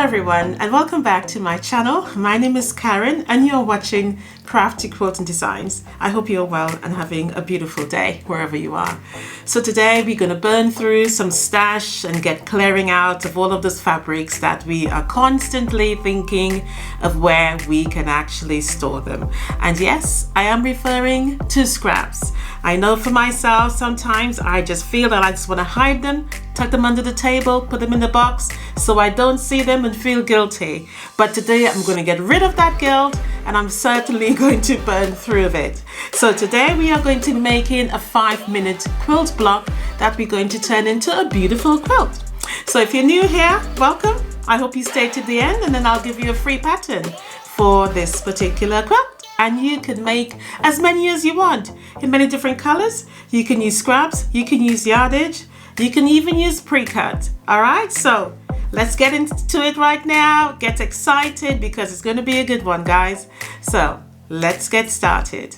everyone, and welcome back to my channel. My name is Karen and you're watching Crafty Quilting Designs. I hope you're well and having a beautiful day wherever you are. So today we're going to burn through some stash and get clearing out of all of those fabrics that we are constantly thinking of where we can actually store them. And yes, I am referring to scraps. I know for myself, sometimes I just feel that I just want to hide them, tuck them under the table, put them in the box so I don't see them and feel guilty. But today I'm going to get rid of that guilt and I'm certainly going to burn through it. So today we are going to be making a 5-minute quilt block that we're going to turn into a beautiful quilt. So if you're new here, welcome. I hope you stay to the end and then I'll give you a free pattern for this particular quilt. And you can make as many as you want in many different colors. You can use scraps, you can use yardage, you can even use pre-cut. All right, so let's get into it right now. Get excited because it's going to be a good one, guys. So let's get started.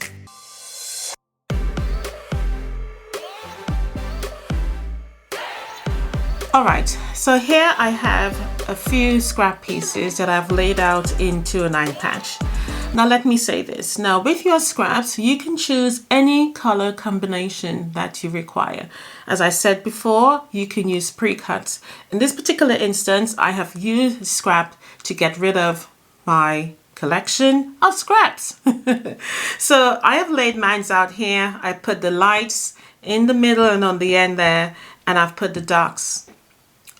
All right, so here I have a few scrap pieces that I've laid out into a 9 patch. Now let me say this. Now with your scraps, you can choose any color combination that you require. As I said before, you can use pre-cuts. In this particular instance, I have used scrap to get rid of my collection of scraps. So I have laid mine out here. I put the lights in the middle and on the end there, and I've put the darks,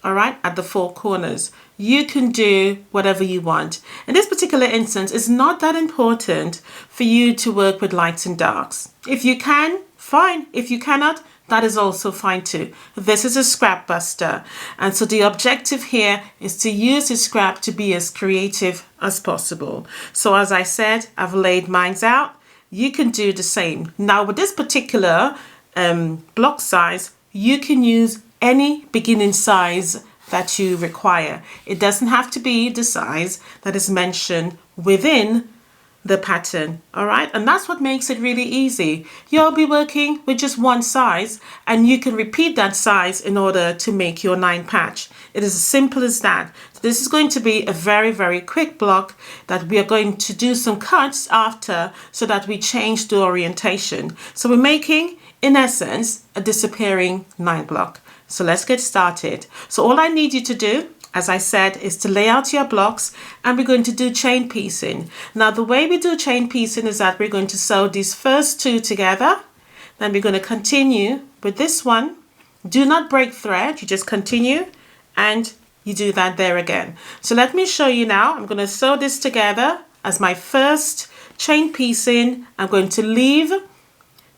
all right, at the 4 corners. You can do whatever you want. In this particular instance, it's not that important for you to work with lights and darks. If you can, fine. If you cannot, that is also fine too. This is a scrap buster. And so the objective here is to use the scrap to be as creative as possible. So as I said, I've laid mine out. You can do the same. Now with this particular block size, you can use any beginning size that you require. It doesn't have to be the size that is mentioned within the pattern, all right? And that's what makes it really easy. You'll be working with just one size and you can repeat that size in order to make your 9 patch. It is as simple as that. This is going to be a very, very quick block that we are going to do some cuts after so that we change the orientation. So we're making, in essence, a disappearing 9 block. So let's get started. So all I need you to do, as I said, is to lay out your blocks and we're going to do chain piecing. Now the way we do chain piecing is that we're going to sew these first 2 together. Then we're going to continue with this one. Do not break thread, you just continue and you do that there again. So let me show you now. I'm going to sew this together as my first chain piecing. I'm going to leave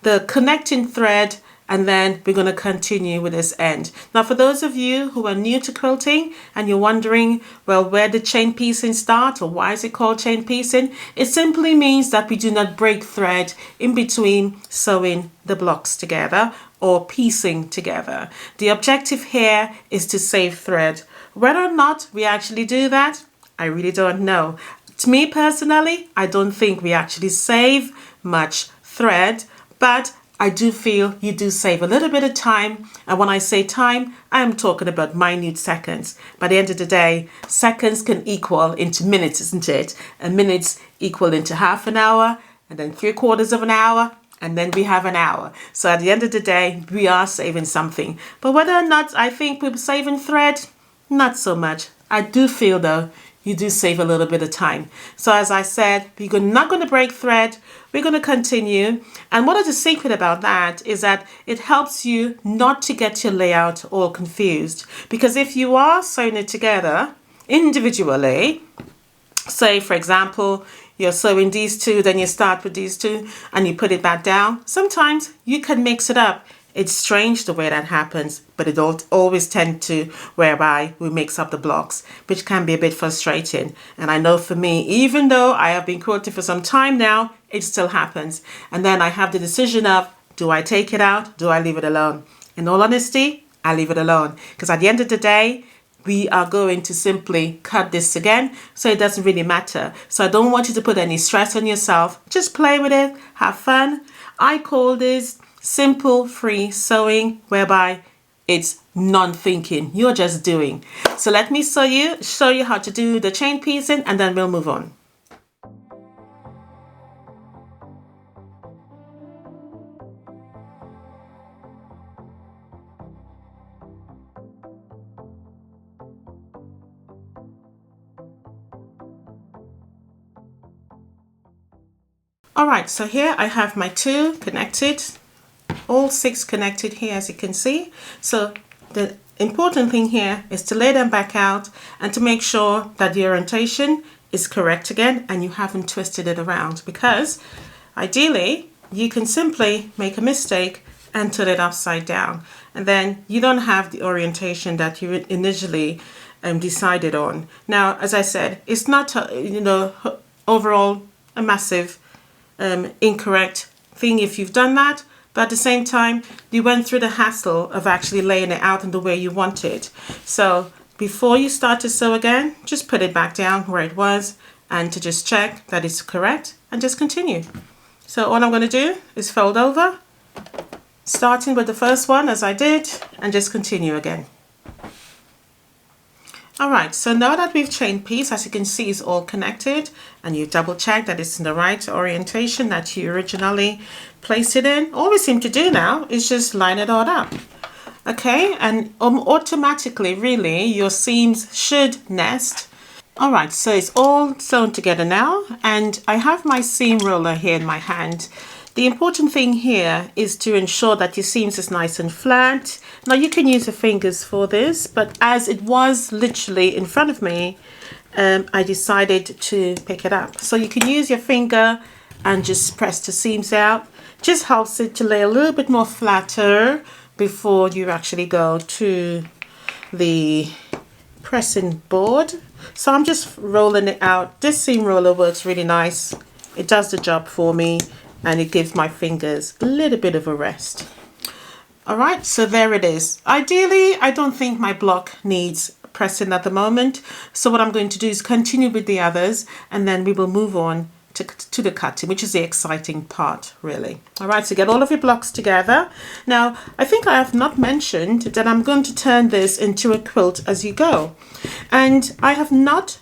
the connecting thread and then we're going to continue with this end. Now for those of you who are new to quilting and you're wondering, well, where did chain piecing start or why is it called chain piecing? It simply means that we do not break thread in between sewing the blocks together or piecing together. The objective here is to save thread. Whether or not we actually do that, I really don't know. To me personally, I don't think we actually save much thread, but I do feel you do save a little bit of time. And when I say time, I am talking about minute seconds. By the end of the day, seconds can equal into minutes, isn't it? And minutes equal into half an hour and then 3/4 of an hour. And then we have an hour. So at the end of the day, we are saving something. But whether or not I think we're saving thread, not so much. I do feel though, you do save a little bit of time. So as I said, we're not going to break thread. We're going to continue. And what is the secret about that is that it helps you not to get your layout all confused. Because if you are sewing it together individually, say for example, you're sewing these 2, then you start with these 2 and you put it back down. Sometimes you can mix it up. It's strange the way that happens, but it always tends to whereby we mix up the blocks, which can be a bit frustrating. And I know for me, even though I have been quilting for some time now, it still happens. And then I have the decision of, do I take it out? Do I leave it alone? In all honesty, I leave it alone. Because at the end of the day, we are going to simply cut this again, so it doesn't really matter. So I don't want you to put any stress on yourself. Just play with it, have fun. I call this simple free sewing, whereby it's non-thinking, you're just doing. So let me show you how to do the chain piecing, and then we'll move on. All right, so here I have my two connected, all 6 connected here, as you can see. So the important thing here is to lay them back out and to make sure that the orientation is correct again and you haven't twisted it around, because ideally you can simply make a mistake and turn it upside down, and then you don't have the orientation that you initially decided on. Now, as I said, it's not overall a massive incorrect thing if you've done that, but at the same time you went through the hassle of actually laying it out in the way you want it. So before you start to sew again, just put it back down where it was and to just check that it's correct and just continue. So all I'm going to do is fold over, starting with the first one as I did, and just continue again. Alright, so now that we've chain pieced, as you can see, is all connected, and you double check that it's in the right orientation that you originally placed it in. All we seem to do now is just line it all up. Okay, and automatically, really, your seams should nest. Alright, so it's all sewn together now, and I have my seam roller here in my hand. The important thing here is to ensure that your seams is nice and flat. Now you can use your fingers for this, but as it was literally in front of me, I decided to pick it up. So you can use your finger and just press the seams out. Just helps it to lay a little bit more flatter before you actually go to the pressing board. So I'm just rolling it out. This seam roller works really nice. It does the job for me, and it gives my fingers a little bit of a rest. All right, so there it is. Ideally, I don't think my block needs pressing at the moment. So what I'm going to do is continue with the others, and then we will move on to the cutting, which is the exciting part, really. All right, so get all of your blocks together. Now, I think I have not mentioned that I'm going to turn this into a quilt as you go. And I have not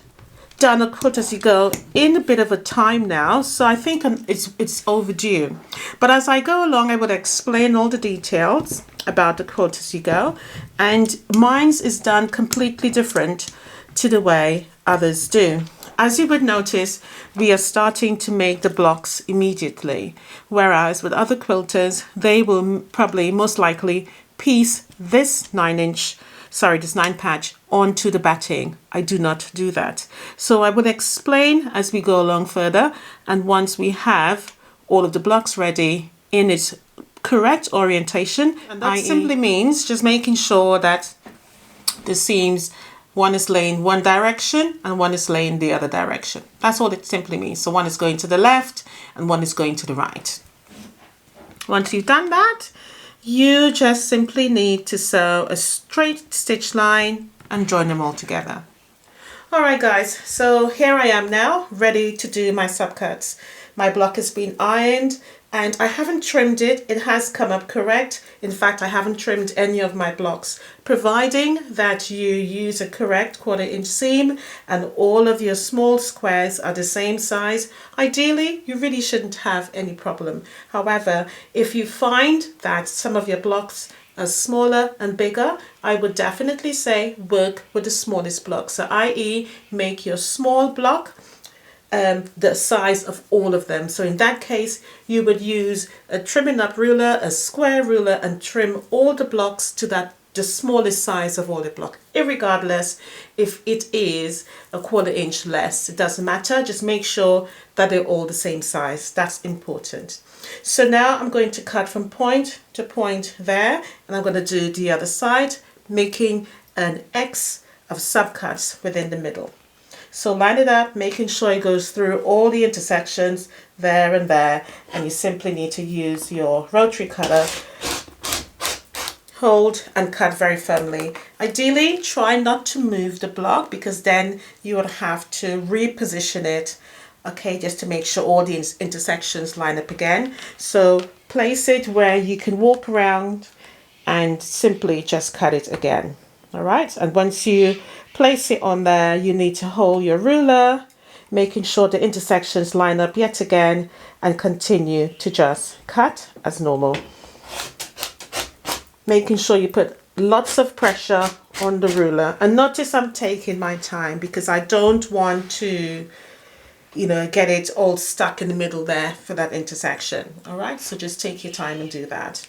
done a quilt as you go in a bit of a time now, so I think it's overdue. But as I go along, I will explain all the details about the quilt as you go, and mine's is done completely different to the way others do. As you would notice, we are starting to make the blocks immediately, whereas with other quilters, they will probably most likely piece this 9 patch onto the batting. I do not do that. So I will explain as we go along further, and once we have all of the blocks ready in its correct orientation, and that simply means just making sure that the seams, one is laying one direction and one is laying the other direction. That's all it simply means. So one is going to the left and one is going to the right. Once you've done that, you just simply need to sew a straight stitch line and join them all together. All right, guys, so here I am now ready to do my subcuts. My block has been ironed and I haven't trimmed it. It has come up correct. In fact, I haven't trimmed any of my blocks, providing that you use a correct 1/4 inch seam and all of your small squares are the same size. Ideally, you really shouldn't have any problem. However, if you find that some of your blocks are smaller and bigger, I would definitely say work with the smallest block. So i.e. make your small block the size of all of them. So in that case, you would use a trimming up ruler, a square ruler, and trim all the blocks to the smallest size of all the block, irregardless if it is a 1/4 inch less. It doesn't matter, just make sure that they're all the same size. That's important. So now I'm going to cut from point to point there, and I'm going to do the other side, making an X of subcuts within the middle. So line it up, making sure it goes through all the intersections there and there, and you simply need to use your rotary cutter, hold and cut very firmly. Ideally, try not to move the block because then you would have to reposition it, okay, just to make sure all the intersections line up again. So place it where you can walk around and simply just cut it again. All right, and once you place it on there, you need to hold your ruler, making sure the intersections line up yet again, and continue to just cut as normal. Making sure you put lots of pressure on the ruler. And notice I'm taking my time because I don't want to, get it all stuck in the middle there for that intersection. All right, so just take your time and do that.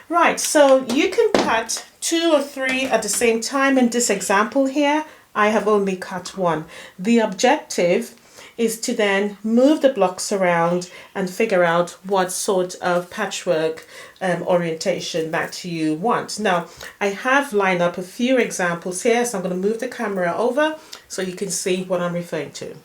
Right, so you can cut 2 or 3 at the same time. In this example here, I have only cut 1. The objective is to then move the blocks around and figure out what sort of patchwork orientation that you want. Now, I have lined up a few examples here, so I'm going to move the camera over so you can see what I'm referring to.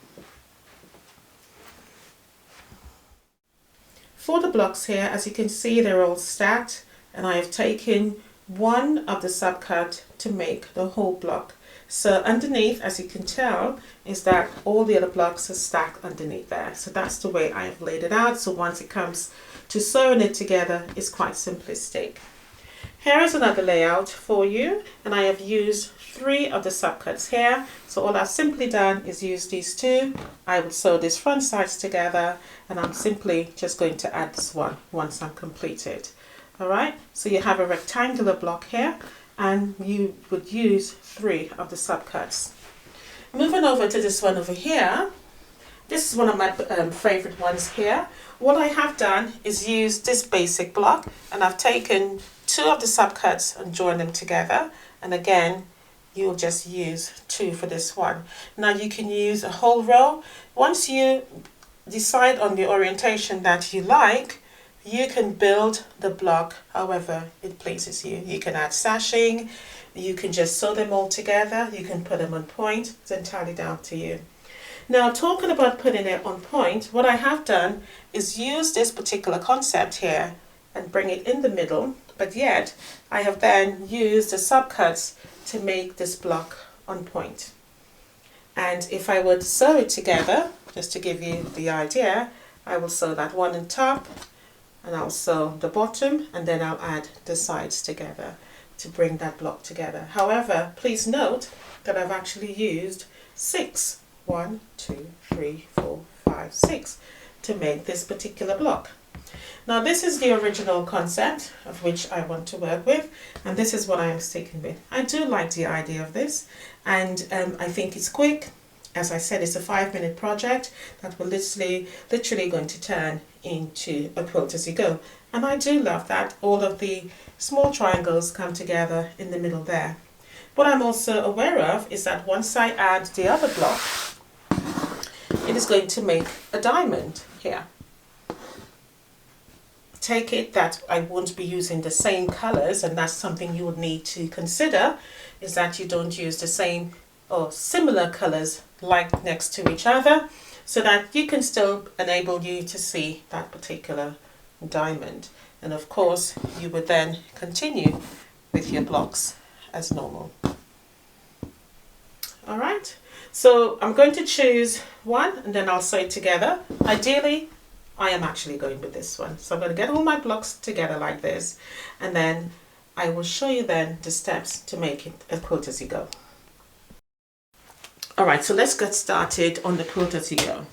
For the blocks here, as you can see, they're all stacked, and I have taken one of the subcut to make the whole block. So underneath, as you can tell, is that all the other blocks are stacked underneath there. So that's the way I have laid it out. So once it comes to sewing it together, it's quite simplistic. Here is another layout for you, and I have used 3 of the subcuts here. So all I've simply done is use these 2. I will sew these front sides together, and I'm simply just going to add this one once I'm completed. All right, so you have a rectangular block here, and you would use 3 of the subcuts. Moving over to this one over here, this is one of my favorite ones here. What I have done is use this basic block, and I've taken 2 of the subcuts and joined them together, and again you'll just use 2 for this one. Now you can use a whole row. Once you decide on the orientation that you like, you can build the block however it pleases you. You can add sashing, you can just sew them all together, you can put them on point. It's entirely down to you. Now, talking about putting it on point, what I have done is use this particular concept here and bring it in the middle, but yet I have then used the subcuts to make this block on point. And if I were to sew it together, just to give you the idea, I will sew that one on top, and I'll sew the bottom, and then I'll add the sides together to bring that block together. However, please note that I've actually used 6, 1, 2, 3, 4, 5, 6 to make this particular block. Now this is the original concept of which I want to work with, and this is what I am sticking with. I do like the idea of this, and I think it's quick. As I said, it's a 5-minute project that will literally going to turn into a quilt as you go. And I do love that all of the small triangles come together in the middle there. What I'm also aware of is that once I add the other block, it is going to make a diamond here. Take it that I won't be using the same colors, and that's something you would need to consider, is that you don't use the same or similar colors like next to each other, so that you can still enable you to see that particular diamond. And of course you would then continue with your blocks as normal. All right, so I'm going to choose one and then I'll sew it together. Ideally I am actually going with this one, so I'm going to get all my blocks together like this, and then I will show you then the steps to make it a quilt as you go. Alright, so let's get started on the quilt as you go.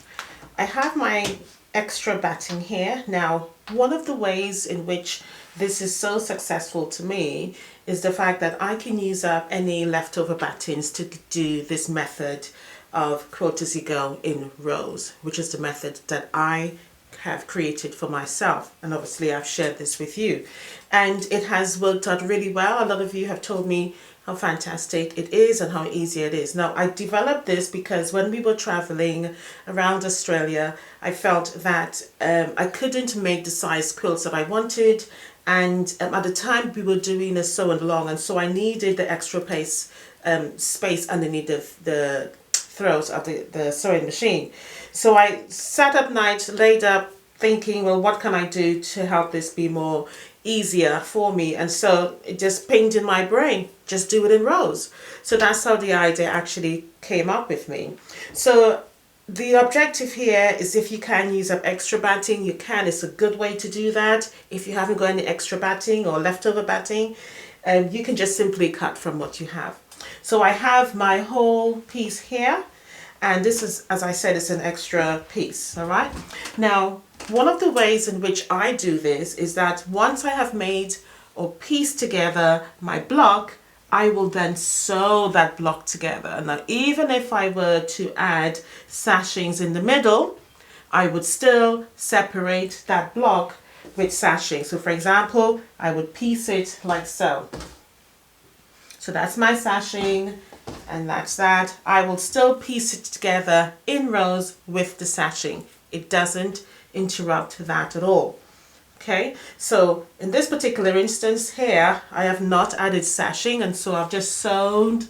I have my extra batting here. Now, one of the ways in which this is so successful to me is the fact that I can use up any leftover battings to do this method of quilt as you go in rows, which is the method that I have created for myself, and obviously I've shared this with you, and it has worked out really well. A lot of you have told me how fantastic it is and how easy it is. Now, I developed this because when we were traveling around Australia, I felt that I couldn't make the size quilts that I wanted, and at the time we were doing a sew and long, and so I needed the extra space underneath the throat of the sewing machine. So I sat up night, laid up, thinking, well, what can I do to help this be more easier for me? And so it just pinged in my brain, just do it in rows. So that's how the idea actually came up with me. So the objective here is if you can use up extra batting, you can. It's a good way to do that. If you haven't got any extra batting or leftover batting, you can just simply cut from what you have. So I have my whole piece here, and this is, as I said, it's an extra piece. All right. Now, one of the ways in which I do this is that once I have made or pieced together my block, I will then sew that block together. Now, even if I were to add sashings in the middle, I would still separate that block with sashing. So for example, I would piece it like so. So that's my sashing, and that's that. I will still piece it together in rows with the sashing. It doesn't interrupt that at all. Okay, so in this particular instance here, I have not added sashing, and so I've just sewn,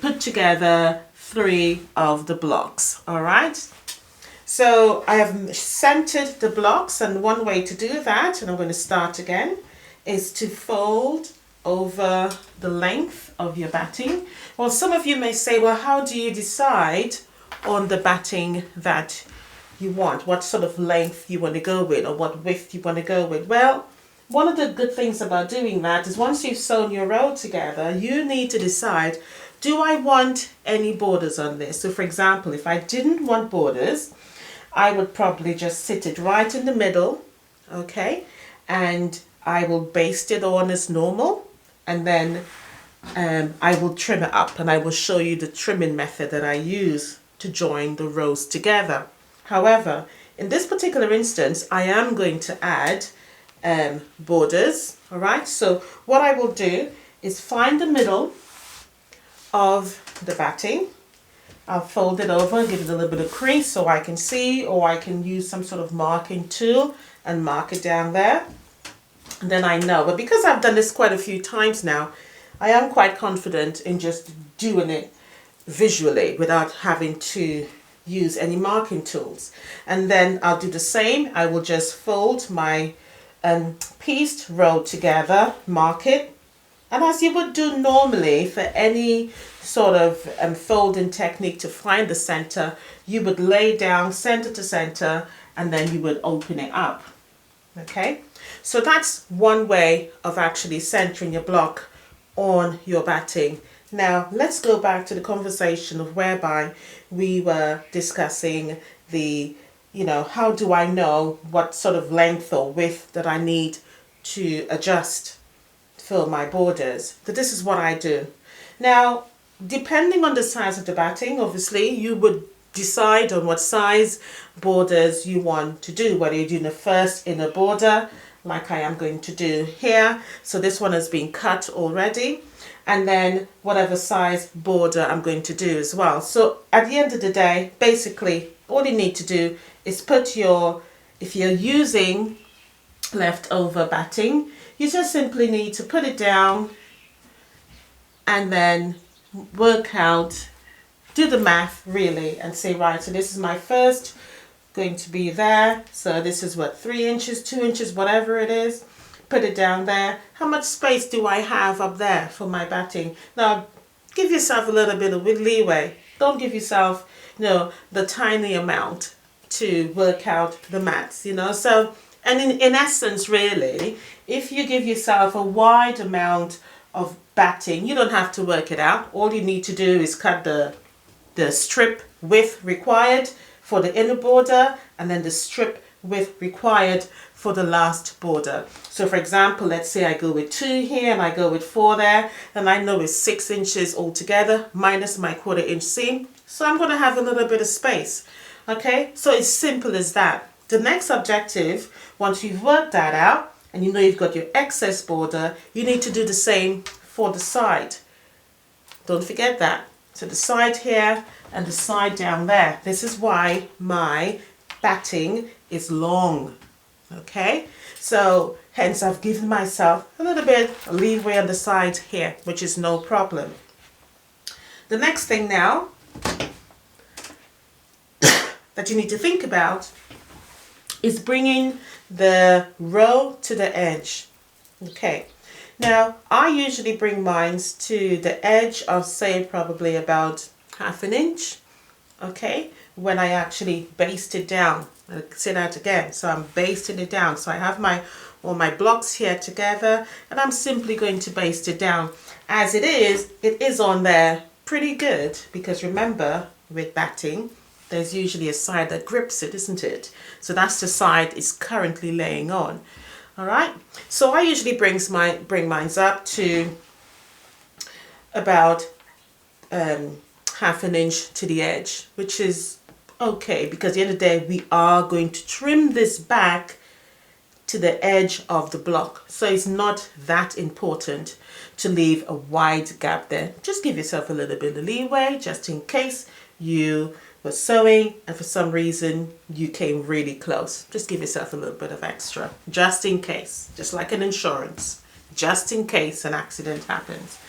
put together 3 of the blocks. All right, so I have centered the blocks, and one way to do that, and I'm going to start again, is to fold over the length of your batting. Well, some of you may say, well, how do you decide on the batting that you want, what sort of length you want to go with, or what width you want to go with? Well, one of the good things about doing that is once you've sewn your row together, you need to decide, do I want any borders on this? So for example, if I didn't want borders, I would probably just sit it right in the middle, okay, and I will baste it on as normal, and then I will trim it up, and I will show you the trimming method that I use to join the rows together. However, in this particular instance, I am going to add borders. All right, so what I will do is find the middle of the batting. I'll fold it over, give it a little bit of crease so I can see, or I can use some sort of marking tool and mark it down there. And then I know, but because I've done this quite a few times now, I am quite confident in just doing it visually without having to use any marking tools. And then I'll do the same. I will just fold my pieced row together, mark it, and as you would do normally for any sort of folding technique to find the center, you would lay down center to center, and then you would open it up. Okay, so that's one way of actually centering your block on your batting. Now, let's go back to the conversation of whereby we were discussing the, how do I know what sort of length or width that I need to adjust for my borders. So this is what I do. Now, depending on the size of the batting, obviously, you would decide on what size borders you want to do, whether you're doing the first inner border, like I am going to do here. So this one has been cut already. And then whatever size border I'm going to do as well. So at the end of the day, basically, all you need to do is put if you're using leftover batting, you just simply need to put it down and then work out, do the math really, and say, right, so this is my first going to be there. So this is what, 3 inches, 2 inches, whatever it is. Put it down there. How much space do I have up there for my batting? Now, give yourself a little bit of leeway. Don't give yourself, the tiny amount to work out the maths, So, and in essence, really, if you give yourself a wide amount of batting, you don't have to work it out. All you need to do is cut the strip width required for the inner border, and then the strip width required for the last border. So for example, let's say I go with 2 here and I go with 4 there, and I know it's 6 inches altogether minus my 1/4 inch seam. So I'm going to have a little bit of space. Okay, so it's simple as that. The next objective, once you've worked that out and you know you've got your excess border, you need to do the same for the side. Don't forget that. So the side here and the side down there. This is why my batting is long. Okay, so hence I've given myself a little bit of leeway on the side here, which is no problem. The next thing now that you need to think about is bringing the row to the edge. Okay, now I usually bring mine to the edge of, say, probably about 1/2 inch. Okay, when I actually baste it down. I'll say that again. So I'm basting it down. So I have all my blocks here together, and I'm simply going to baste it down. As it is on there pretty good, because remember, with batting, there's usually a side that grips it, isn't it? So that's the side it's currently laying on. All right. So I usually bring mine up to about half an inch to the edge, which is okay, because at the end of the day we are going to trim this back to the edge of the block, so it's not that important to leave a wide gap there. Just give yourself a little bit of leeway, just in case you were sewing and for some reason you came really close. Just give yourself a little bit of extra, just in case, just like an insurance, just in case an accident happens.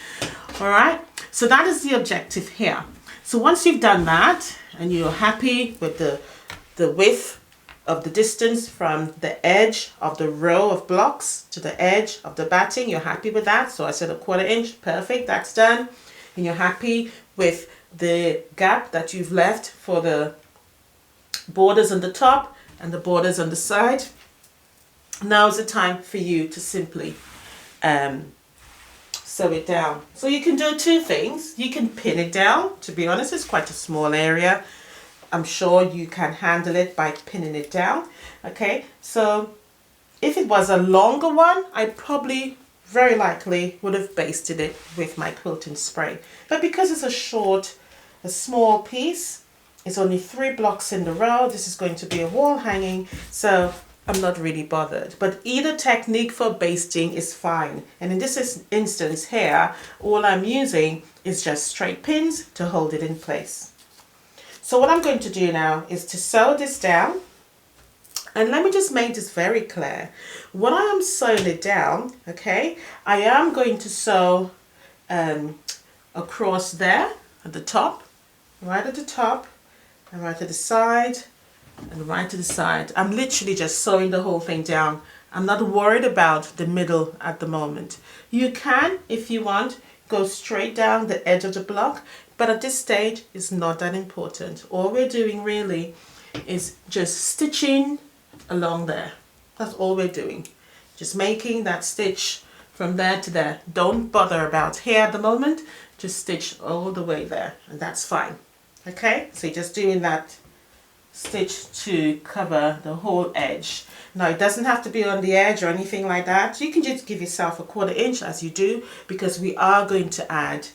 All right, so that is the objective here. So once you've done that and you're happy with the width of the distance from the edge of the row of blocks to the edge of the batting, you're happy with that. So I said 1/4 inch, perfect, that's done. And you're happy with the gap that you've left for the borders on the top and the borders on the side. Now's the time for you to simply sew it down. So you can do two things. You can pin it down. To be honest, it's quite a small area. I'm sure you can handle it by pinning it down. Okay, so if it was a longer one, I probably very likely would have basted it with my quilting spray. But because it's a small piece, it's only 3 blocks in the row. This is going to be a wall hanging, so I'm not really bothered. But either technique for basting is fine. And in this instance here, all I'm using is just straight pins to hold it in place. So what I'm going to do now is to sew this down. And let me just make this very clear. When I am sewing it down, okay, I am going to sew across there at the top, right at the top, and right at the side, and right to the side. I'm literally just sewing the whole thing down. I'm not worried about the middle at the moment. You can, if you want, go straight down the edge of the block, but at this stage it's not that important. All we're doing really is just stitching along there. That's all we're doing. Just making that stitch from there to there. Don't bother about here at the moment. Just stitch all the way there, and that's fine. Okay, so you're just doing that stitch to cover the whole edge. Now it doesn't have to be on the edge or anything like that. You can just give yourself 1/4 inch as you do, because we are going to add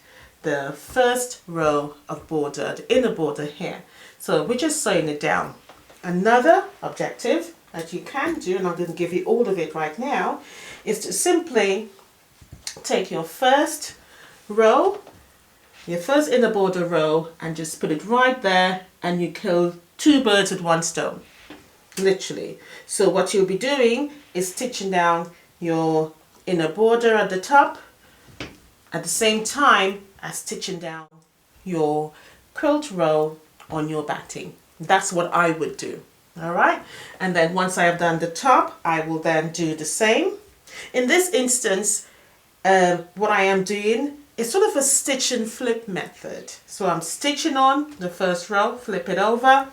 the first row of border, the inner border here. So we're just sewing it down. Another objective that you can do, and I'm going to give you all of it right now, is to simply take your first row, your first inner border row, and just put it right there, and you kill 2 birds with 1 stone, literally. So what you'll be doing is stitching down your inner border at the top at the same time as stitching down your quilt row on your batting. That's what I would do. All right, and then once I have done the top, I will then do the same. In this instance, what I am doing is sort of a stitch and flip method. So I'm stitching on the first row, flip it over,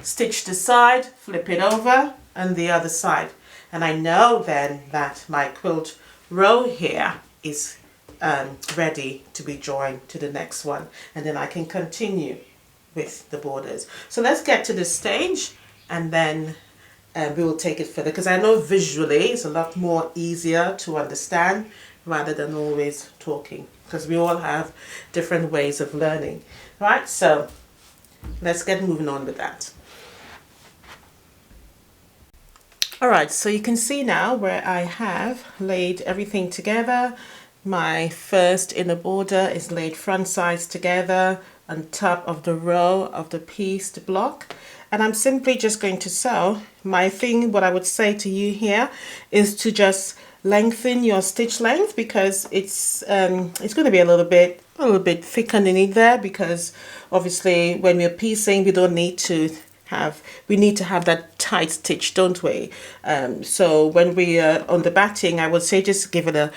stitch the side, flip it over, and the other side. And I know then that my quilt row here is ready to be joined to the next one, and then I can continue with the borders. So let's get to this stage, and then we will take it further, because I know visually it's a lot more easier to understand rather than always talking, because we all have different ways of learning. Right, so let's get moving on with that. Alright, so you can see now where I have laid everything together. My first inner border is laid front sides together on top of the row of the pieced block, and I'm simply just going to sew. My thing, what I would say to you here, is to just lengthen your stitch length, because it's going to be a little bit thick underneath there, because obviously when we're piecing we don't need to we need to have that tight stitch, don't we? So when we are on the batting, I would say just give it a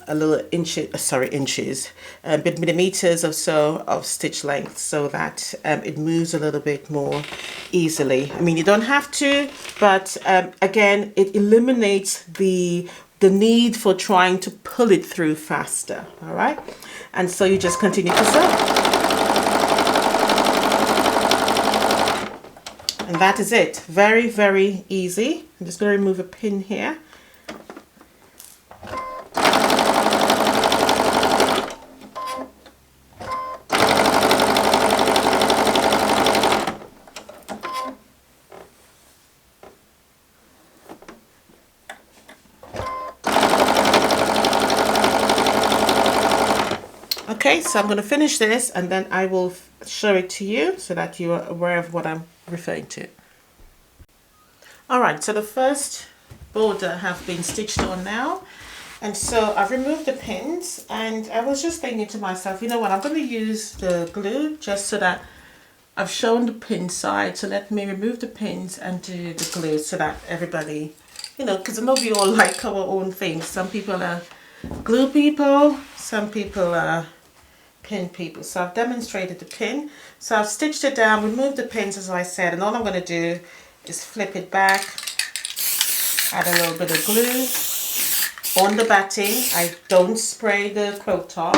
little inches, bit millimeters or so of stitch length, so that it moves a little bit more easily. I mean, you don't have to, but again, it eliminates the need for trying to pull it through faster. All right, and so you just continue to sew. And that is it. Very, very easy. I'm just going to remove a pin here. Okay, so I'm going to finish this and then I will show it to you so that you are aware of what I'm referring to. Alright, so the first border have been stitched on now, and so I've removed the pins, and I was just thinking to myself, you know what, I'm going to use the glue just so that I've shown the pin side, so let me remove the pins and do the glue so that everybody, you know, because I know we all like our own things. Some people are glue people, some people are pin people. So I've demonstrated the pin, so I've stitched it down, removed the pins as I said, and all I'm going to do is flip it back, add a little bit of glue on the batting. I don't spray the quilt top,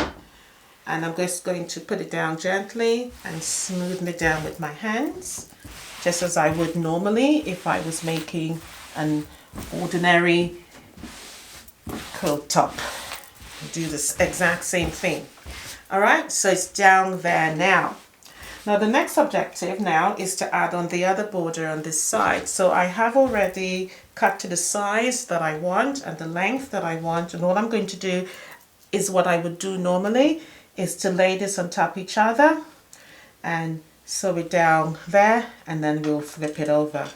and I'm just going to put it down gently and smoothen it down with my hands, just as I would normally if I was making an ordinary quilt top. Do this exact same thing. Alright, so it's down there now. Now the next objective now is to add on the other border on this side. So I have already cut to the size that I want and the length that I want, and all I'm going to do is what I would do normally, is to lay this on top of each other and sew it down there, and then we'll flip it over.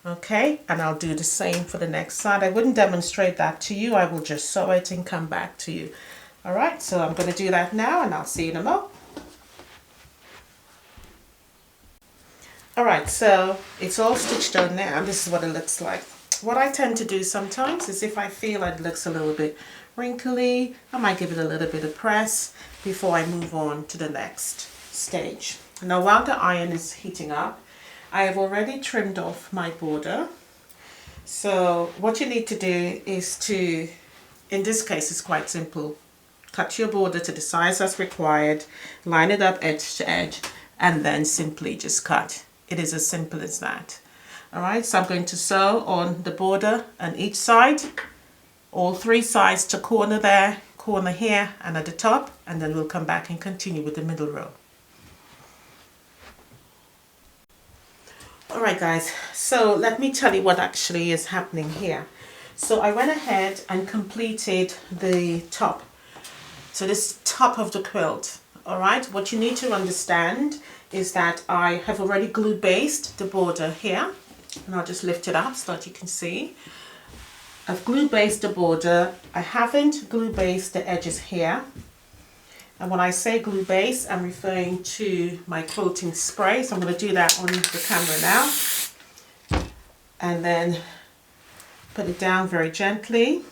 Okay, and I'll do the same for the next side. I wouldn't demonstrate that to you, I will just sew it and come back to you. Alright, so I'm going to do that now and I'll see you in a moment. Alright, so it's all stitched on now, and this is what it looks like. What I tend to do sometimes is if I feel it looks a little bit wrinkly, I might give it a little bit of press before I move on to the next stage. Now while the iron is heating up, I have already trimmed off my border. So what you need to do is to, in this case it's quite simple, cut your border to the size that's required, line it up edge to edge, and then simply just cut. It is as simple as that. Alright, so I'm going to sew on the border on each side, all three sides to corner there, corner here, and at the top, and then we'll come back and continue with the middle row. Alright guys, so let me tell you what actually is happening here. So I went ahead and completed the top. So this top of the quilt. Alright, what you need to understand is that I have already glue based the border here, and I'll just lift it up so that you can see. I've glue based the border. I haven't glue based the edges here. And when I say glue base, I'm referring to my quilting spray. So I'm going to do that on the camera now. And then put it down very gently.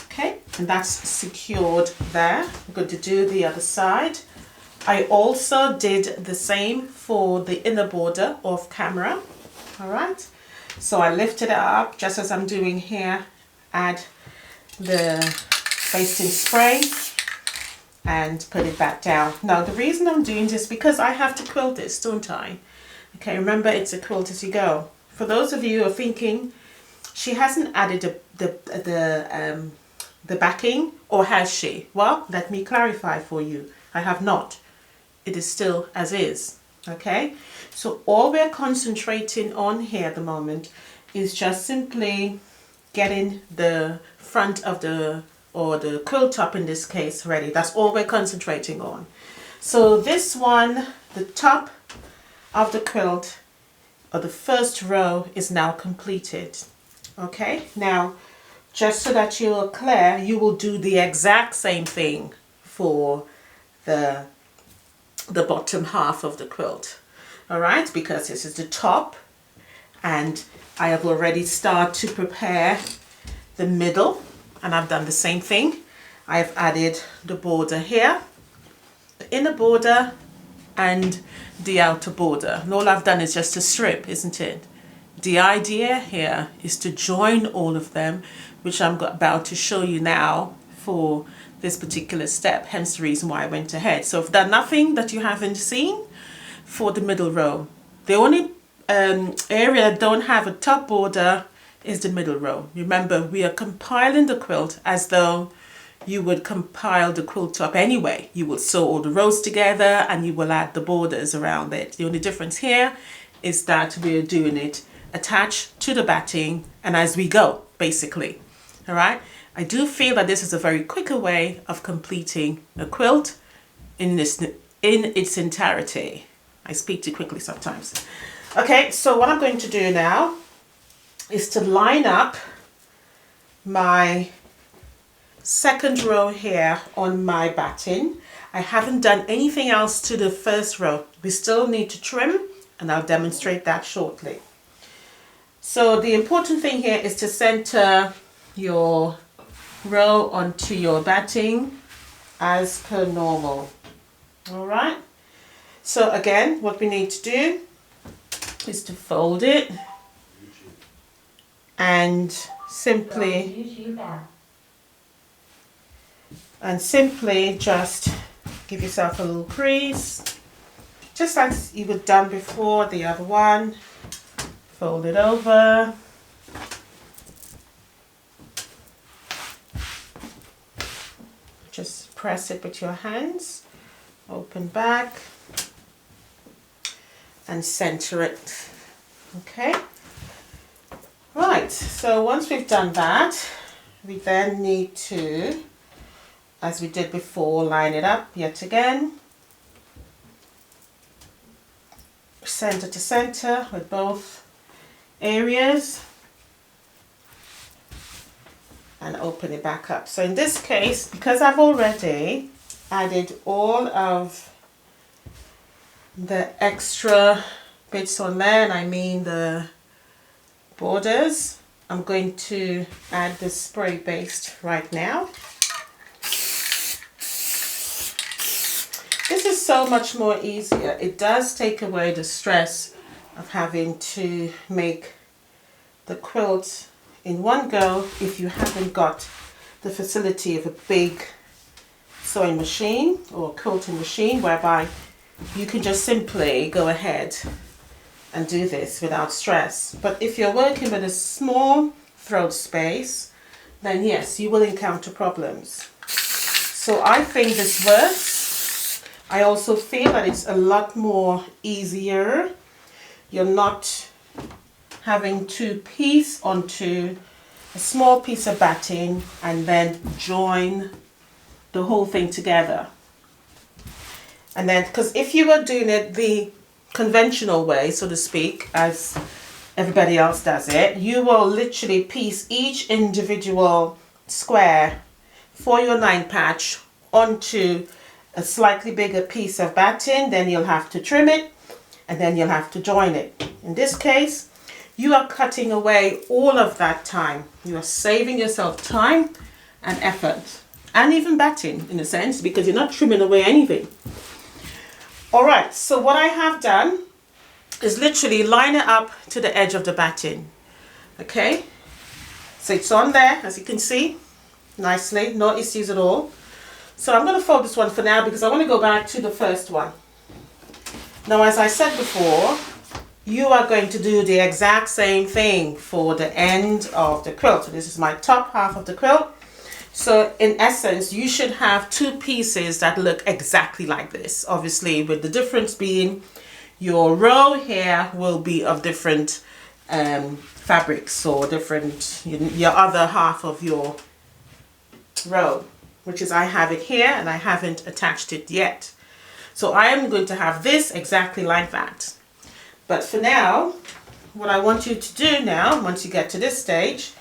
Okay, and that's secured there. I'm going to do the other side. I also did the same for the inner border off camera. All right, so I lifted it up just as I'm doing here, add the basting spray and put it back down. Now the reason I'm doing this, because I have to quilt this, don't I? Okay, remember it's a quilt as you go. For those of you who are thinking, she hasn't added the backing, or has she? Well, let me clarify for you. I have not. It is still as is. Okay, so all we're concentrating on here at the moment is just simply getting the front of the, or the quilt top in this case, ready. That's all we're concentrating on. So this one, the top of the quilt, or the first row, is now completed. Okay, now just so that you're clear, you will do the exact same thing for the the bottom half of the quilt. All right, because this is the top, and I have already started to prepare the middle, and I've done the same thing. I've added the border here, the inner border and the outer border, and all I've done is just a strip, isn't it? The idea here is to join all of them, which I'm about to show you now for this particular step, hence the reason why I went ahead. So I've done nothing that you haven't seen for the middle row. The only area that don't have a top border is the middle row. Remember, we are compiling the quilt as though you would compile the quilt top anyway. You will sew all the rows together and you will add the borders around it. The only difference here is that we're doing it attached to the batting and as we go, basically. All right. I do feel that this is a very quicker way of completing a quilt in its entirety. I speak too quickly sometimes. Okay, so what I'm going to do now is to line up my second row here on my batting. I haven't done anything else to the first row. We still need to trim, and I'll demonstrate that shortly. So the important thing here is to center your row onto your batting as per normal. All right, so again, what we need to do is to fold it and simply just give yourself a little crease, just as you would done before the other one. Fold it over. Just press it with your hands, open back and center it. Okay, right, so once we've done that, we then need to, as we did before, line it up yet again, center to center with both areas, and open it back up. So in this case, because I've already added all of the extra bits on there, and I mean the borders, I'm going to add the spray paste right now. This is so much more easier. It does take away the stress of having to make the quilt in one go if you haven't got the facility of a big sewing machine or quilting machine, whereby you can just simply go ahead and do this without stress. But if you're working with a small throat space, then yes, you will encounter problems. So I think this works. I also feel that it's a lot more easier. You're not having to piece onto a small piece of batting and then join the whole thing together. And then, because if you were doing it the conventional way, so to speak, as everybody else does it, you will literally piece each individual square for your 9 patch onto a slightly bigger piece of batting, then you'll have to trim it and then you'll have to join it. In this case, you are cutting away all of that time. You are saving yourself time and effort, and even batting in a sense, because you're not trimming away anything. All right, so what I have done is literally line it up to the edge of the batting. Okay, so it's on there, as you can see, nicely, no issues at all. So I'm going to fold this one for now because I want to go back to the first one. Now, as I said before, you are going to do the exact same thing for the end of the quilt. So this is my top half of the quilt. So in essence, you should have 2 pieces that look exactly like this. Obviously, with the difference being your row here will be of different fabrics or different, your other half of your row, which is I have it here and I haven't attached it yet. So I am going to have this exactly like that. But for now, what I want you to do now, once you get to this stage,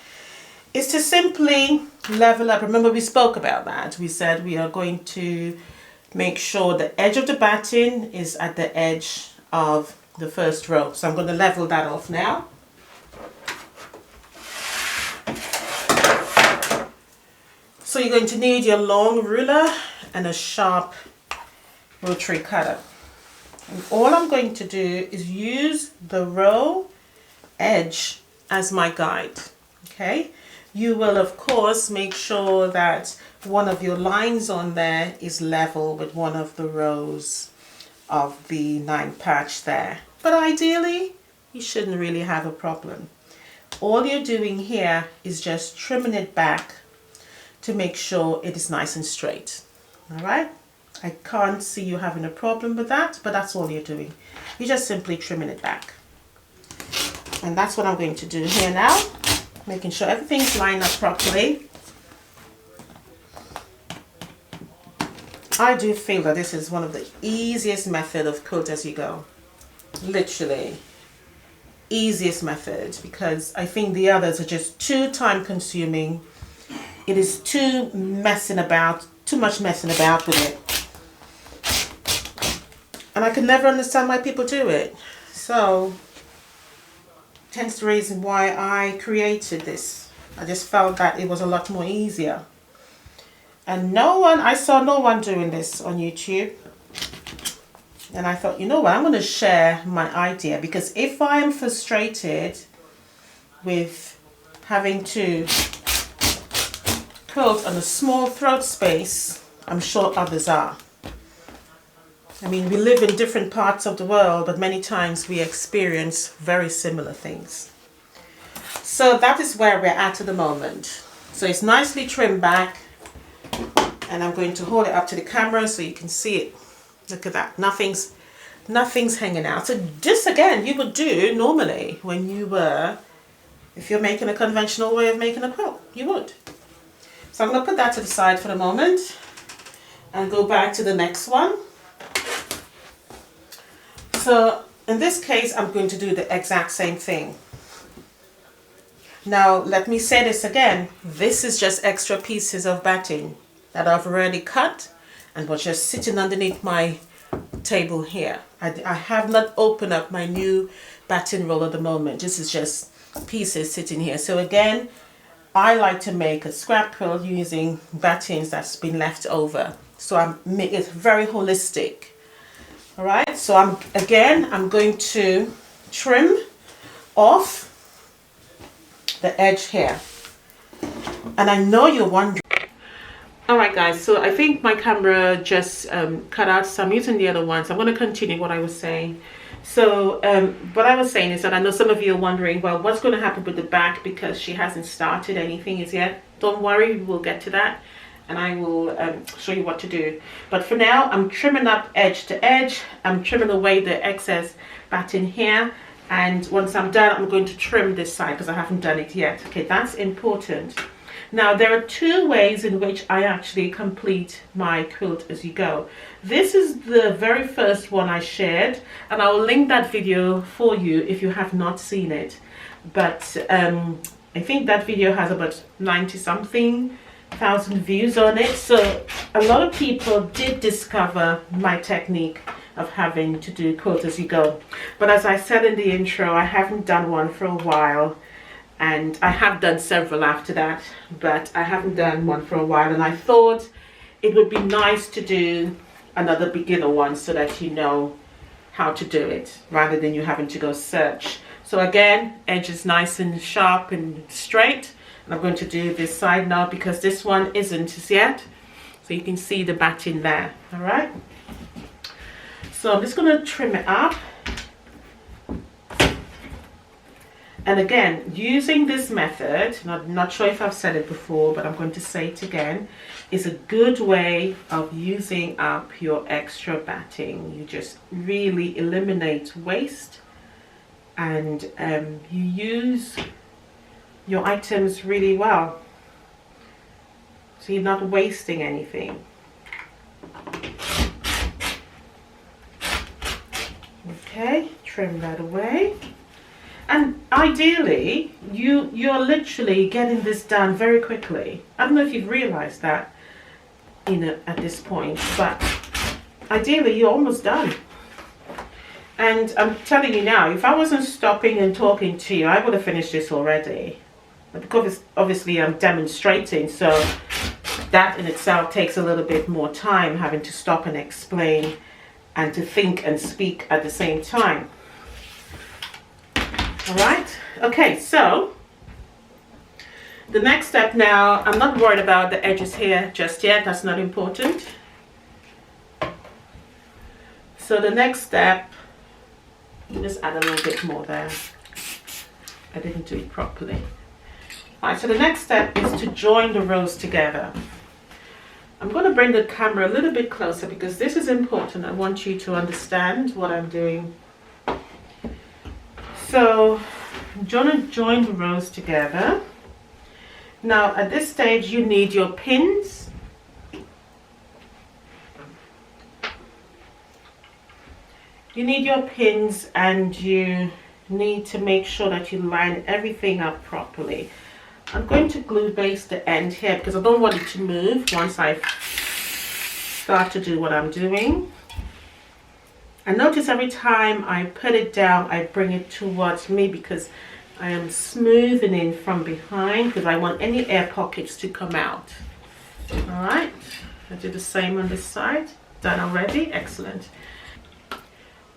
is to simply level up. Remember, we spoke about that. We said we are going to make sure the edge of the batting is at the edge of the first row. So I'm going to level that off now. So you're going to need your long ruler and a sharp rotary cutter. And all I'm going to do is use the row edge as my guide. Okay, you will of course make sure that one of your lines on there is level with one of the rows of the 9 patch there. But ideally, you shouldn't really have a problem. All you're doing here is just trimming it back to make sure it is nice and straight. All right, I can't see you having a problem with that, but that's all you're doing. You're just simply trimming it back. And that's what I'm going to do here now, making sure everything's lined up properly. I do feel that this is one of the easiest method of quilt as you go. Literally, easiest method, because I think the others are just too time consuming. It is too much messing about with it. And I can never understand why people do it. So, hence the reason why I created this. I just felt that it was a lot more easier. And I saw no one doing this on YouTube. And I thought, you know what, I'm going to share my idea, because if I am frustrated with having to quilt on a small throat space, I'm sure others are. I mean, we live in different parts of the world, but many times we experience very similar things. So that is where we're at the moment. So it's nicely trimmed back, and I'm going to hold it up to the camera so you can see it. Look at that, nothing's hanging out. So this again, you would do normally when you were, if you're making a conventional way of making a quilt, you would. So I'm going to put that to the side for the moment and go back to the next one. So in this case, I'm going to do the exact same thing. Now, let me say this again. This is just extra pieces of batting that I've already cut and was just sitting underneath my table here. I have not opened up my new batting roll at the moment. This is just pieces sitting here. So again, I like to make a scrap quilt using battings that's been left over. So it's very holistic. All right, so I'm going to trim off the edge here. And I know you're wondering. All right, guys, so I think my camera just cut out, so I'm using the other one. So I'm going to continue what I was saying. So what I was saying is that I know some of you are wondering, well, what's going to happen with the back, because she hasn't started anything as yet. Don't worry, we'll get to that. And I will show you what to do. But for now, I'm trimming up edge to edge. I'm trimming away the excess batting here. And once I'm done, I'm going to trim this side because I haven't done it yet. Okay, that's important. Now, there are 2 ways in which I actually complete my quilt as you go. This is the very first one I shared, and I will link that video for you if you have not seen it. But I think that video has about 90-something thousand views on it. So a lot of people did discover my technique of having to do quilt as you go. But as I said in the intro, I haven't done one for a while. And I have done several after that, but I haven't done one for a while. And I thought it would be nice to do another beginner one so that you know how to do it rather than you having to go search. So again, edge is nice and sharp and straight. And I'm going to do this side now because this one isn't as yet. So you can see the batting there, all right? So I'm just going to trim it up. And again, using this method, and I'm not sure if I've said it before, but I'm going to say it again, is a good way of using up your extra batting. You just really eliminate waste, and you use your items really well. So you're not wasting anything. Okay, trim that away. And ideally, you're literally getting this done very quickly. I don't know if you've realized that at this point, but ideally you're almost done. And I'm telling you now, if I wasn't stopping and talking to you, I would have finished this already. But because obviously I'm demonstrating, so that in itself takes a little bit more time, having to stop and explain and to think and speak at the same time. All right, okay, so the next step now, I'm not worried about the edges here just yet, that's not important. So the next step, just add a little bit more there. I didn't do it properly. All right, so the next step is to join the rows together. I'm going to bring the camera a little bit closer because this is important. I want you to understand what I'm doing. So I'm going to join the rows together. Now at this stage you need your pins. You need your pins and you need to make sure that you line everything up properly. I'm going to glue base the end here because I don't want it to move once I start to do what I'm doing. And notice every time I put it down, I bring it towards me because I am smoothing in from behind because I want any air pockets to come out. All right, I do the same on this side. Done already, excellent.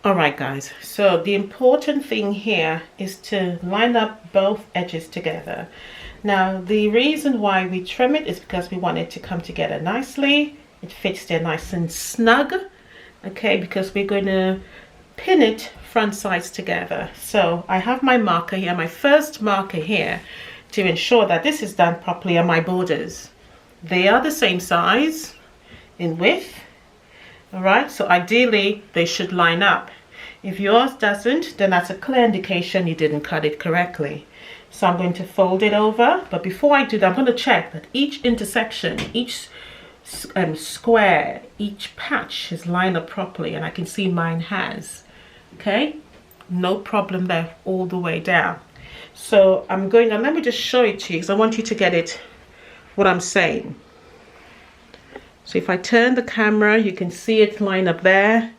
All right guys, so the important thing here is to line up both edges together. Now the reason why we trim it is because we want it to come together nicely. It fits there nice and snug, okay, because we're going to pin it front sides together. So I have my marker here, my first marker here, to ensure that this is done properly on my borders. They are the same size in width. All right, so ideally they should line up. If yours doesn't, then that's a clear indication you didn't cut it correctly. So I'm going to fold it over, but before I do that, I'm going to check that each intersection, each square, each patch is lined up properly, and I can see mine has. Okay, no problem there all the way down. So I'm going, and let me just show it to you because I want you to get it, what I'm saying. So if I turn the camera, you can see it line up there.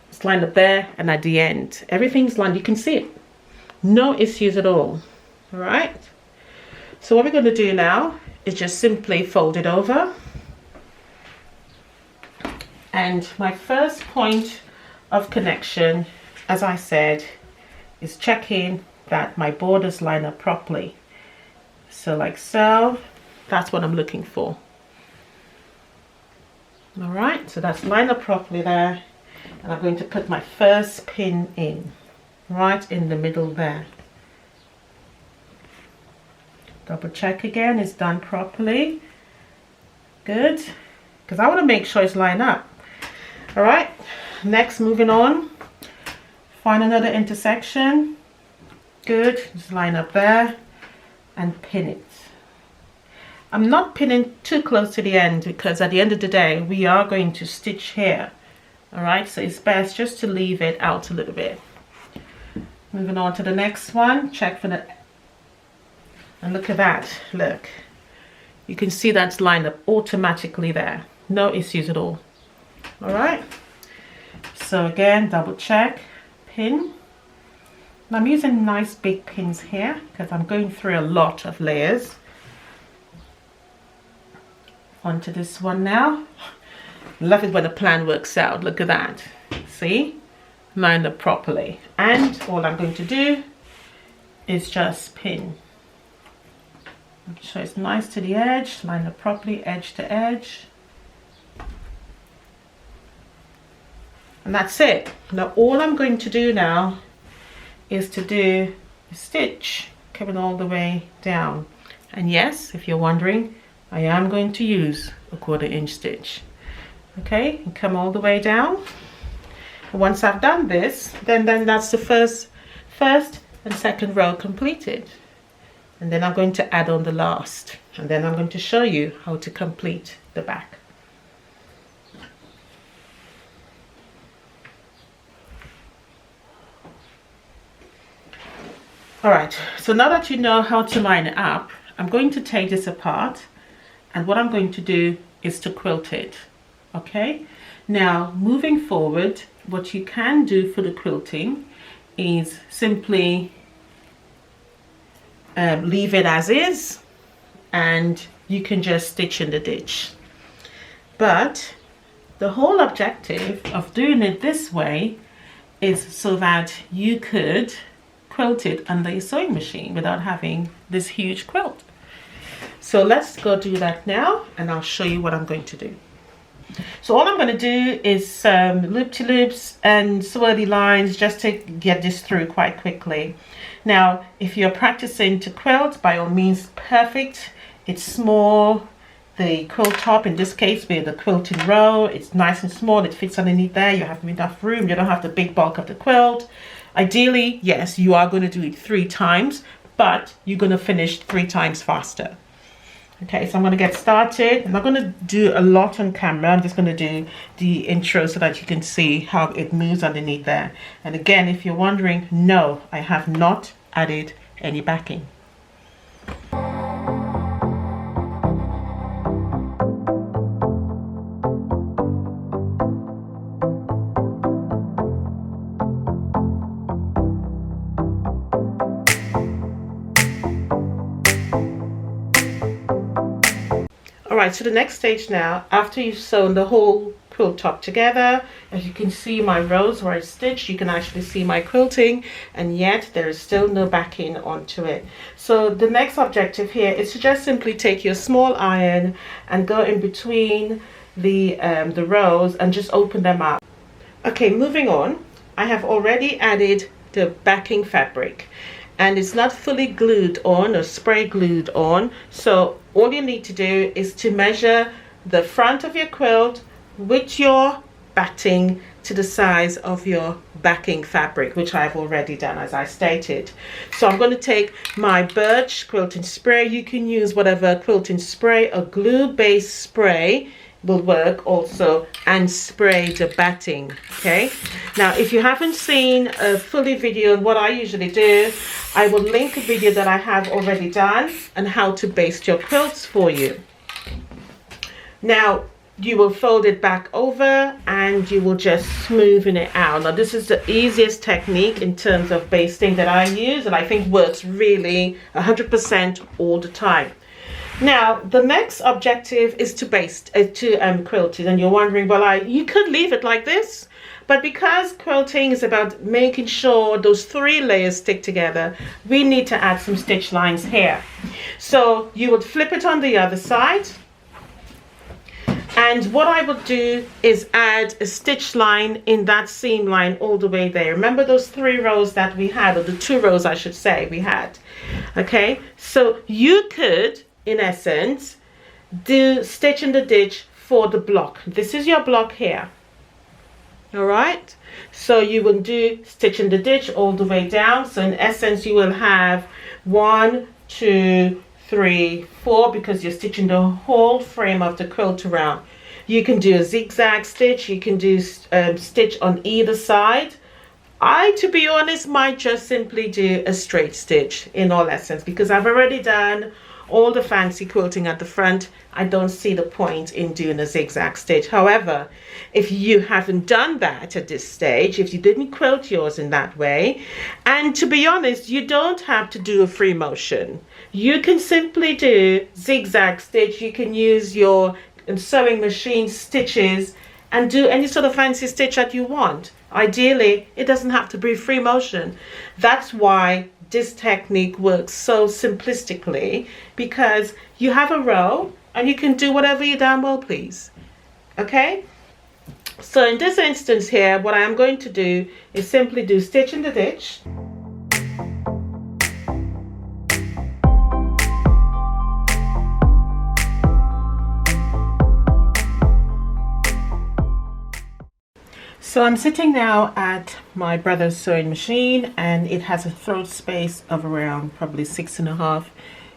It's lined up there, and at the end, everything's lined. You can see it. No issues at all. All right. So what we're going to do now is just simply fold it over. And my first point of connection, as I said, is checking that my borders line up properly. So like so, that's what I'm looking for. All right, so that's lined up properly there. And I'm going to put my first pin in, right in the middle there. Double check again, it's done properly. Good, because I want to make sure it's lined up. All right, next, moving on. Find another intersection. Good, just line up there and pin it. I'm not pinning too close to the end because at the end of the day, we are going to stitch here. All right, so it's best just to leave it out a little bit. Moving on to the next one, check for the, and look at that, look. You can see that's lined up automatically there. No issues at all. All right, so again, double check, pin. And I'm using nice big pins here because I'm going through a lot of layers. Onto this one now. Love it when a plan works out. Look at that. See? Lined up properly. And all I'm going to do is just pin. Make sure it's nice to the edge. Line up properly, edge to edge. And that's it. Now all I'm going to do now is to do a stitch coming all the way down. And yes, if you're wondering, I am going to use a 1/4 inch stitch. Okay, and come all the way down. And once I've done this, then that's the first and second row completed. And then I'm going to add on the last. And then I'm going to show you how to complete the back. All right, so now that you know how to line it up, I'm going to take this apart. And what I'm going to do is to quilt it. Okay, now moving forward, what you can do for the quilting is simply leave it as is, and you can just stitch in the ditch. But the whole objective of doing it this way is so that you could quilt it under your sewing machine without having this huge quilt. So let's go do that now, and I'll show you what I'm going to do. So all I'm going to do is loop-to-loops and swirly lines just to get this through quite quickly. Now, if you're practicing to quilt, by all means, perfect. It's small. The quilt top, in this case, with the quilting row, it's nice and small. It fits underneath there. You have enough room. You don't have the big bulk of the quilt. Ideally, yes, you are going to do it 3 times, but you're going to finish 3 times faster. Okay, so I'm going to get started. I'm not going to do a lot on camera. I'm just going to do the intro so that you can see how it moves underneath there. And again, if you're wondering, no, I have not added any backing. Alright, so the next stage now, after you've sewn the whole quilt top together, as you can see my rows where I stitched, you can actually see my quilting, and yet there is still no backing onto it. So the next objective here is to just simply take your small iron and go in between the rows and just open them up. Okay, moving on, I have already added the backing fabric, and it's not fully glued on or spray glued on, so all you need to do is to measure the front of your quilt with your batting to the size of your backing fabric, which I've already done, as I stated. So I'm going to take my Birch quilting spray. You can use whatever quilting spray, a glue-based spray will work also, and spray the batting. Okay, now if you haven't seen a fully video on what I usually do, I will link a video that I have already done on how to baste your quilts for you. Now you will fold it back over and you will just smoothen it out. Now this is the easiest technique in terms of basting that I use, and I think works really 100% all the time. Now the next objective is to baste, quilt it, and you're wondering, well, you could leave it like this, but because quilting is about making sure those 3 layers stick together, we need to add some stitch lines here. So you would flip it on the other side, and what I would do is add a stitch line in that seam line all the way there. Remember those 3 rows that we had, or the 2 rows I should say we had. Okay, so you could, in essence, do stitch in the ditch for the block. This is your block here. All right, so you will do stitch in the ditch all the way down. So in essence you will have 1, 2, 3, 4, because you're stitching the whole frame of the quilt around. You can do a zigzag stitch, you can do stitch on either side. I, to be honest, might just simply do a straight stitch in all essence, because I've already done all the fancy quilting at the front. I don't see the point in doing a zigzag stitch. However, if you haven't done that at this stage, if you didn't quilt yours in that way, and to be honest, you don't have to do a free motion. You can simply do zigzag stitch. You can use your sewing machine stitches and do any sort of fancy stitch that you want. Ideally, it doesn't have to be free motion. That's why this technique works so simplistically, because you have a row and you can do whatever you damn well please. Okay, so in this instance here, what I am going to do is simply do stitch in the ditch. So I'm sitting now at my brother's sewing machine, and it has a throat space of around probably 6.5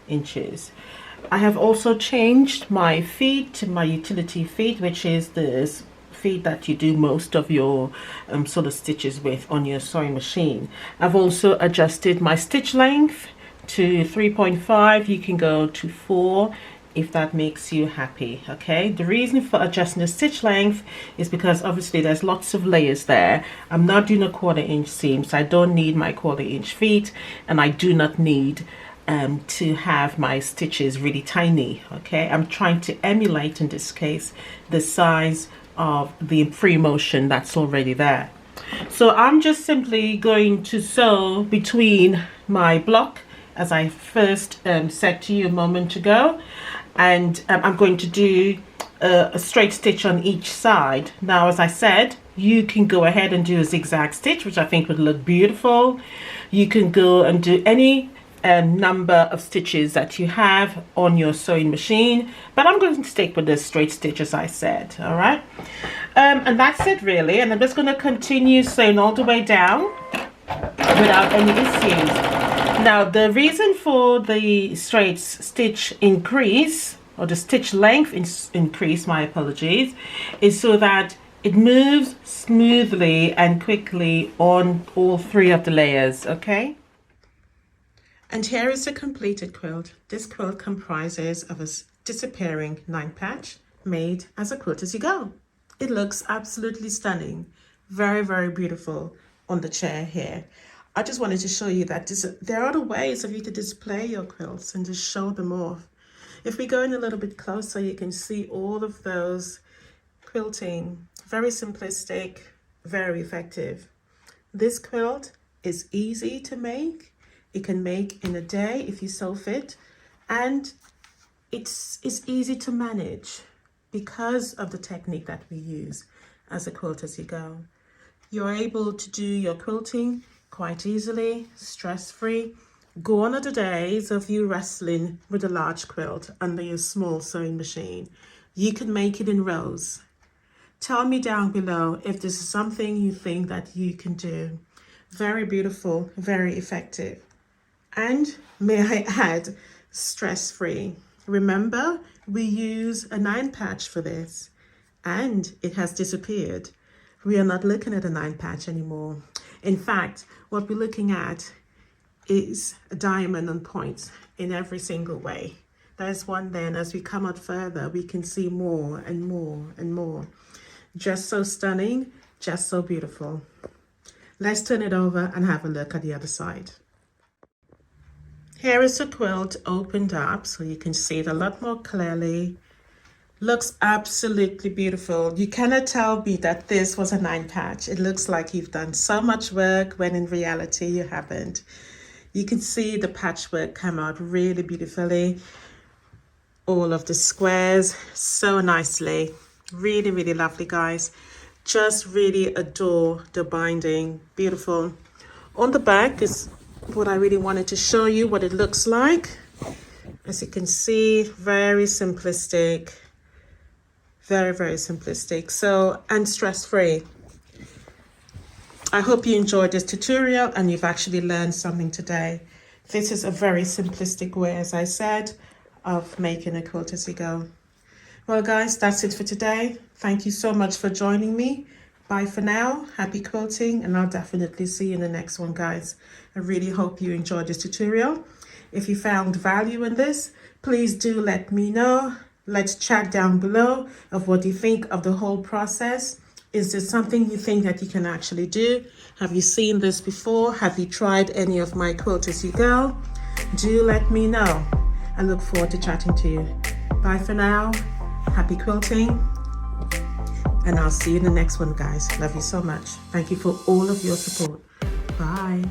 inches. I have also changed my feet to my utility feet, which is the feet that you do most of your sort of stitches with on your sewing machine. I've also adjusted my stitch length to 3.5. You can go to 4 if that makes you happy. Okay, the reason for adjusting the stitch length is because obviously there's lots of layers there. I'm not doing a 1/4 inch seam, so I don't need my 1/4 inch feet, and I do not need to have my stitches really tiny. Okay, I'm trying to emulate in this case the size of the free motion that's already there. So I'm just simply going to sew between my block, as I first said to you a moment ago, and I'm going to do a straight stitch on each side. Now, as I said, you can go ahead and do a zigzag stitch, which I think would look beautiful. You can go and do any number of stitches that you have on your sewing machine, but I'm going to stick with this straight stitch, as I said. All right, and that's it really, and I'm just going to continue sewing all the way down without any issues. Now, the reason for the straight stitch increase, or the stitch length increase, my apologies, is so that it moves smoothly and quickly on all 3 of the layers. Okay, and here is the completed quilt. This quilt comprises of a disappearing 9 patch made as a quilt as you go. It looks absolutely stunning, very, very beautiful on the chair here. I just wanted to show you that there are other ways of you to display your quilts and just show them off. If we go in a little bit closer, you can see all of those quilting. Very simplistic, very effective. This quilt is easy to make. You can make in a day if you so fit, and it's easy to manage because of the technique that we use as a quilt as you go. You're able to do your quilting quite easily, stress-free. Go on other days of you wrestling with a large quilt under your small sewing machine. You can make it in rows. Tell me down below if this is something you think that you can do. Very beautiful, very effective. And may I add, stress-free. Remember, we use a 9 patch for this, and it has disappeared. We are not looking at a 9 patch anymore. In fact, what we're looking at is a diamond on points in every single way. There's one there, and as we come out further, we can see more and more and more. Just so stunning, just so beautiful. Let's turn it over and have a look at the other side. Here is the quilt opened up, so you can see it a lot more clearly. Looks absolutely beautiful. You cannot tell me that this was a 9 patch. It looks like you've done so much work when in reality you haven't. You can see the patchwork come out really beautifully. All of the squares so nicely. Really, really lovely, guys. Just really adore the binding. Beautiful. On the back is what I really wanted to show you what it looks like. As you can see, very simplistic. Very, very simplistic. So, and stress-free. I hope you enjoyed this tutorial and you've actually learned something today. This is a very simplistic way, as I said, of making a quilt as you go. Well, guys, that's it for today. Thank you so much for joining me. Bye for now. Happy quilting, and I'll definitely see you in the next one, guys. I really hope you enjoyed this tutorial. If you found value in this, please do let me know. Let's chat down below of what you think of the whole process. Is this something you think that you can actually do? Have you seen this before? Have you tried any of my quilts as you go? Do let me know. I look forward to chatting to you. Bye for now. Happy quilting. And I'll see you in the next one, guys. Love you so much. Thank you for all of your support. Bye.